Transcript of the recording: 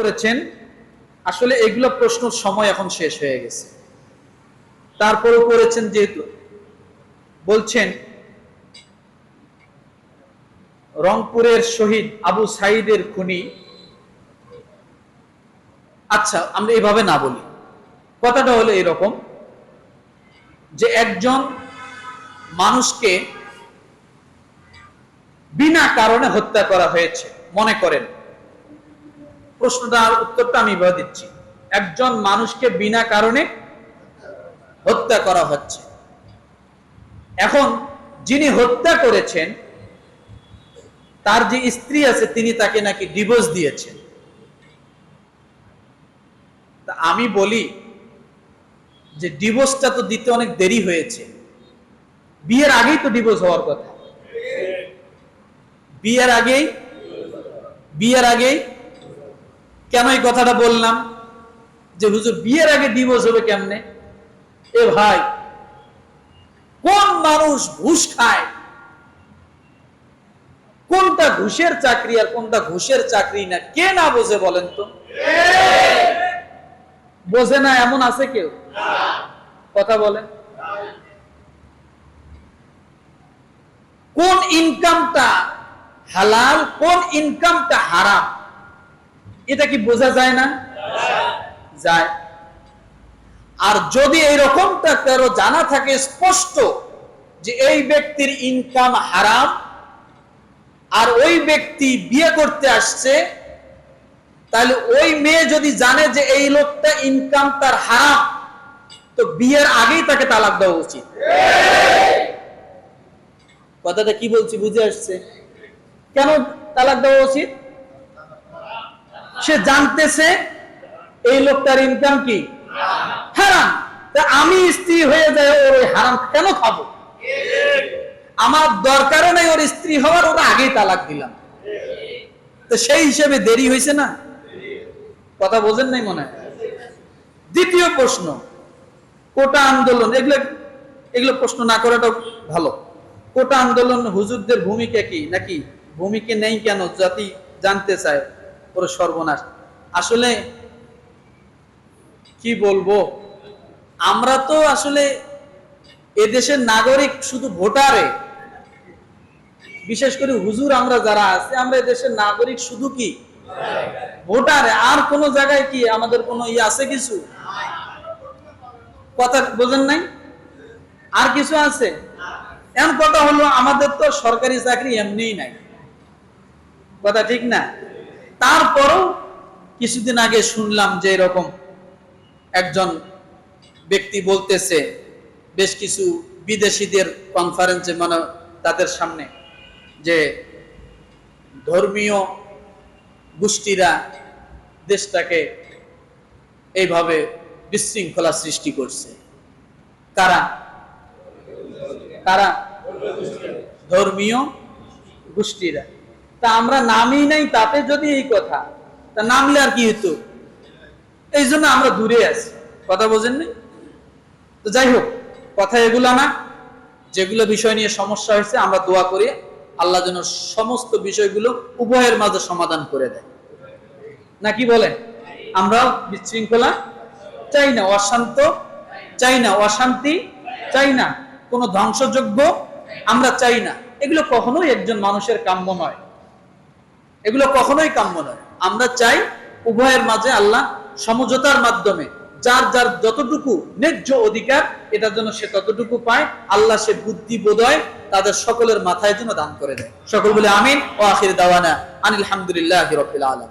করেছেন, আসলে এগুলো প্রশ্নের সময় এখন শেষ হয়ে গেছে। তারপরেও করেছেন যেহেতু, বলছেন রংপুরের শহীদ আবু সাইদের খুনি। আচ্ছা, আমরা এভাবে না বলি, কথাটা হলো এরকম যে একজন মানুষকে বিনা কারণে হত্যা করা হয়েছে মনে করেন। প্রশ্নটার উত্তরটা আমি এভাবে দিচ্ছি, একজন মানুষকে বিনা কারণে হত্যা করা হচ্ছে। এখন যিনি হত্যা করেছেন তার যে স্ত্রী আছে তিনি তাকে নাকি ডিভোর্স দিয়েছেন। তা আমি বলি যে ডিভোর্সটা তো দিতে অনেক দেরি হয়েছে, বিয়ের আগেই তো ডিভোর্স হওয়ার কথা। বিয়ের আগেই কেন এই কথাটা বললাম যে হুজুর বিয়ের আগে ডিভোর্স হবে কেমনে? এ ভাই, কোন মানুষ ঘুষ খায়, কোনটা ঘুষের চাকরি আর কোনটা ঘুষের চাকরি না কে না বোঝে বলেন তো? বোঝে না এমন আছে কেউ? কথা বলেন। কোন ইনকামটা হালাল, কোন ইনকামটা হারাম, এটা কি বোঝা যায় না? যায়। আর যদি এইরকমটা কারো জানা থাকে স্পষ্ট যে এই ব্যক্তির ইনকাম হারাম আর ওই ব্যক্তি বিয়ে করতে আসছে, তাহলে ওই মেয়ে যদি জানে যে এই লোকটা ইনকাম তার হারাম, তো বিয়ের আগেই তাকে তালাক দেওয়া উচিত। কথাটা কি বলছি বুঝে আসছে? কেন তালাক দেওয়া উচিত? সে জানতেছে এই লোকটার ইনকাম কি হারাম, তা আমি স্ত্রী হয়ে যায় ওর ওই হারাম কেন খাবো? আমার দরকারও নেই ওর স্ত্রী হওয়ার, ওরা আগেই তালাক দিলাম। তো সেই হিসেবে দেরি হয়েছে না? কথা বোঝেন নাই মনে হয়। দ্বিতীয় প্রশ্ন, কোটা আন্দোলন, এগুলো প্রশ্ন না করাটা ভালো। কোটা আন্দোলন হুজুরদের ভূমিকা কি, নাকি ভূমিকা নেই কেন জাতি জানতে চায়, ওর সর্বনাশ। আসলে কি বলবো, আমরা তো আসলে এদেশের নাগরিক শুধু ভোটারে, বিশেষ করে হুজুর আমরা যারা আছে, আমরা এদেশের নাগরিক শুধু কি ভোটারে, আর কোন জায়গায় কি আমাদের কোনো আছে কিছু? কথা বোঝেন নাই? আর কিছু আছে? এমন কথা হলো আমাদের তো সরকারি চাকরি এমনিই নাই, কথা ঠিক না? তারপরও কিছুদিন আগে শুনলাম যে এরকম একজন ব্যক্তি বলতেছে বেশ কিছু বিদেশিদের কনফারেন্সে, মানে তাদের সামনে, যে ধর্মীয় গোষ্ঠীরা দেশটাকে এইভাবে বিশৃঙ্খলা সৃষ্টি করছে। কারা কারা? ধর্মীয় গোষ্ঠীরা। তা আমরা নামই নাই, তাতে যদি এই কথা, তা নামলে আর কি হতো? এই জন্য আমরা দূরে আছি। কথা বোঝেননি? তো যাই হোক, কথা এগুলা না, যেগুলো বিষয় নিয়ে সমস্যা হয়েছে আমরা দোয়া করি আল্লাহ যেন সমস্ত বিষয়গুলো উভয়ের মাঝে সমাধান করে দেয়। নাকি বলেন? আমরাও বিশৃঙ্খলা চাই না, অশান্ত চাই না, অশান্তি চাই না, কোনো ধ্বংসযজ্ঞ আমরা চাই না। এগুলো কখনোই একজন মানুষের কাম্য নয়, এগুলো কখনোই কাম্য নয়। আমরা চাই উভয়ের মাঝে আল্লাহ সমঝোতার মাধ্যমে যার যার যতটুকু ন্যায্য অধিকার, এটার জন্য সে ততটুকু পায়। আল্লাহ সে বুদ্ধি বোধয় তাদের সকলের মাথায় যেন দান করে দেয়। সকল বলে আমিন। ও আখির দাওয়ানা আনিল হামদুলিল্লাহি রাব্বিল আলামিন।